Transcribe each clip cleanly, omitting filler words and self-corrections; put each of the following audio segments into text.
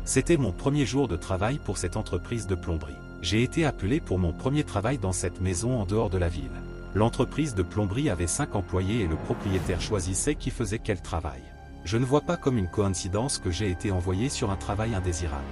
C'était mon premier jour de travail pour cette entreprise de plomberie. J'ai été appelé pour mon premier travail dans cette maison en dehors de la ville. L'entreprise de plomberie avait 5 employés et le propriétaire choisissait qui faisait quel travail. Je ne vois pas comme une coïncidence que j'ai été envoyé sur un travail indésirable.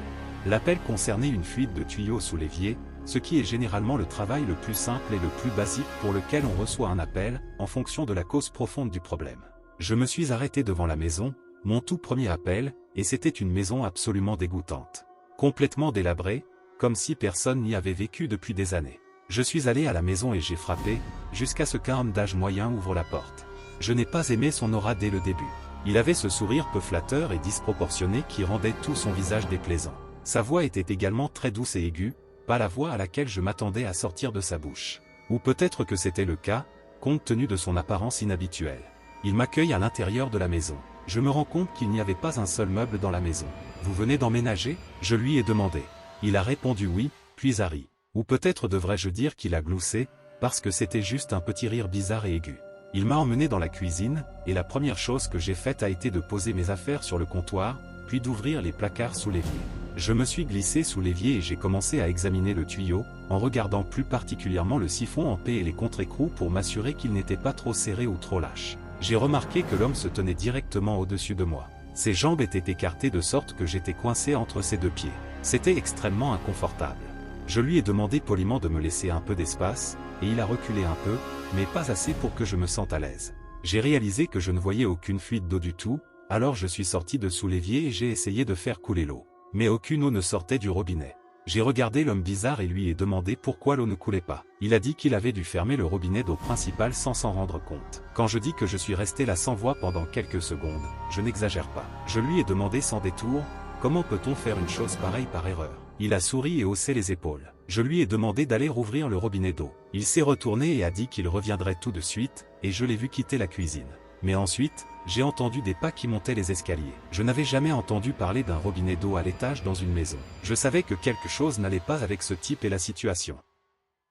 L'appel concernait une fuite de tuyaux sous l'évier, ce qui est généralement le travail le plus simple et le plus basique pour lequel on reçoit un appel, en fonction de la cause profonde du problème. Je me suis arrêté devant la maison, mon tout premier appel, et c'était une maison absolument dégoûtante. Complètement délabrée, comme si personne n'y avait vécu depuis des années. Je suis allé à la maison et j'ai frappé, jusqu'à ce qu'un homme d'âge moyen ouvre la porte. Je n'ai pas aimé son aura dès le début. Il avait ce sourire peu flatteur et disproportionné qui rendait tout son visage déplaisant. Sa voix était également très douce et aiguë, pas la voix à laquelle je m'attendais à sortir de sa bouche. Ou peut-être que c'était le cas, compte tenu de son apparence inhabituelle. Il m'accueille à l'intérieur de la maison. Je me rends compte qu'il n'y avait pas un seul meuble dans la maison. « Vous venez d'emménager ?» Je lui ai demandé. Il a répondu oui, puis a ri. Ou peut-être devrais-je dire qu'il a gloussé, parce que c'était juste un petit rire bizarre et aigu. Il m'a emmené dans la cuisine, et la première chose que j'ai faite a été de poser mes affaires sur le comptoir, puis d'ouvrir les placards sous l'évier. Je me suis glissé sous l'évier et j'ai commencé à examiner le tuyau, en regardant plus particulièrement le siphon en paix et les contre-écrous pour m'assurer qu'il n'était pas trop serré ou trop lâche. J'ai remarqué que l'homme se tenait directement au-dessus de moi. Ses jambes étaient écartées de sorte que j'étais coincé entre ses deux pieds. C'était extrêmement inconfortable. Je lui ai demandé poliment de me laisser un peu d'espace, et il a reculé un peu, mais pas assez pour que je me sente à l'aise. J'ai réalisé que je ne voyais aucune fuite d'eau du tout, alors je suis sorti de sous l'évier et j'ai essayé de faire couler l'eau. Mais aucune eau ne sortait du robinet. J'ai regardé l'homme bizarre et lui ai demandé pourquoi l'eau ne coulait pas. Il a dit qu'il avait dû fermer le robinet d'eau principal sans s'en rendre compte. Quand je dis que je suis resté là sans voix pendant quelques secondes, je n'exagère pas. Je lui ai demandé sans détour, comment peut-on faire une chose pareille par erreur? Il a souri et haussé les épaules. Je lui ai demandé d'aller rouvrir le robinet d'eau. Il s'est retourné et a dit qu'il reviendrait tout de suite, et je l'ai vu quitter la cuisine. Mais ensuite, j'ai entendu des pas qui montaient les escaliers. Je n'avais jamais entendu parler d'un robinet d'eau à l'étage dans une maison. Je savais que quelque chose n'allait pas avec ce type et la situation.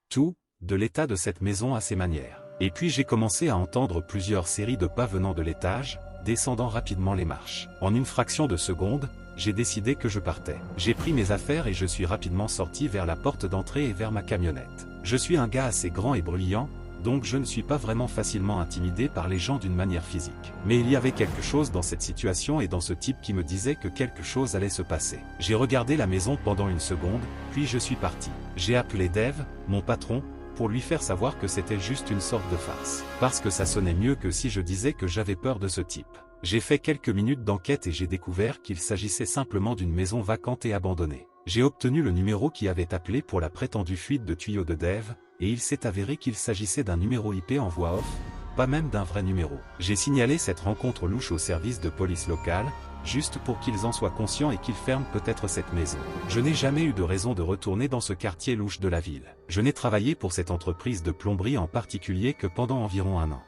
Tout, de l'état de cette maison à ses manières. Et puis j'ai commencé à entendre plusieurs séries de pas venant de l'étage, descendant rapidement les marches. En une fraction de seconde, j'ai décidé que je partais. J'ai pris mes affaires et je suis rapidement sorti vers la porte d'entrée et vers ma camionnette. Je suis un gars assez grand et bruyant, donc je ne suis pas vraiment facilement intimidé par les gens d'une manière physique. Mais il y avait quelque chose dans cette situation et dans ce type qui me disait que quelque chose allait se passer. J'ai regardé la maison pendant une seconde, puis je suis parti. J'ai appelé Dave, mon patron, pour lui faire savoir que c'était juste une sorte de farce. Parce que ça sonnait mieux que si je disais que j'avais peur de ce type. J'ai fait quelques minutes d'enquête et j'ai découvert qu'il s'agissait simplement d'une maison vacante et abandonnée. J'ai obtenu le numéro qui avait appelé pour la prétendue fuite de tuyaux de Dave, et il s'est avéré qu'il s'agissait d'un numéro IP en voix off, pas même d'un vrai numéro. J'ai signalé cette rencontre louche au service de police local, juste pour qu'ils en soient conscients et qu'ils ferment peut-être cette maison. Je n'ai jamais eu de raison de retourner dans ce quartier louche de la ville. Je n'ai travaillé pour cette entreprise de plomberie en particulier que pendant environ un an.